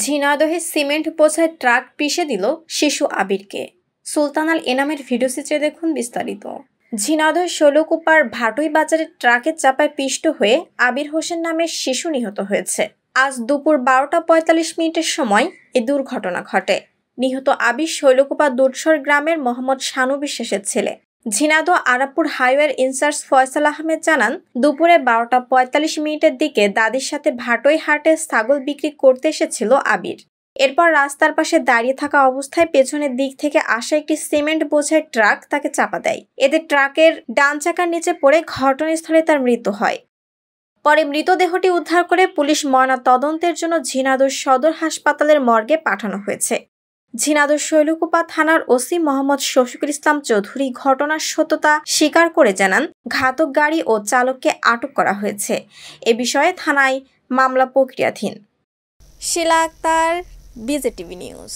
ঝিনাইদহে cement বোঝাই truck পিষে দিল শিশু আবিরকে। সুলতান আল এনামের ভিডিও চিত্রে দেখুন বিস্তারিত। ঝিনাইদহের শৈলকুপার ভাটই বাজারে ট্রাকের চাপায় পিষ্ট হয়ে আবির হোসেন নামের শিশু নিহত হয়েছে। আজ দুপুর 12টা 45 মিনিটের সময় এ দুর্ঘটনা ঘটে। নিহত আবির শৈলকুপা দুধসর গ্রামের মোহাম্মদ শানু বিশ্বাসের ছেলে। ঝিনাইদহ আরাপুর হাইওয়ের ইনচার্জ ফয়সাল আহমেদ জানান, দুপুরে 12টা 45 মিনিটের দিকে দাদির সাথে ভাটই হাটে ছাগল বিক্রি করতে এসেছিল আবির। এরপর রাস্তার পাশে দাঁড়িয়ে থাকা অবস্থায় পেছনের দিক থেকে আসা একটি সিমেন্ট বোঝাই ট্রাক তাকে চাপা দেয়। এতে ট্রাকের ডান চাকার নিচে পড়ে ঘটনাস্থলে তার মৃত্যু হয়। পরে মৃতদেহটি উদ্ধার করে পুলিশ ময়না তদন্তের জন্য ঝিনাইদহ সদর হাসপাতালের মর্গে পাঠানো হয়েছে। ঝিনাইদহ শৈলকুপা থানার ওসি মোহাম্মদ শফিকুল ইসলাম চৌধুরী ঘটনার সত্যতা স্বীকার করে জানান, ঘাতক গাড়ি ও চালককে আটক করা হয়েছে। এ বিষয়ে থানায় মামলা প্রক্রিয়াধীন। শিলা আক্তার, বিজেটিভি নিউজ।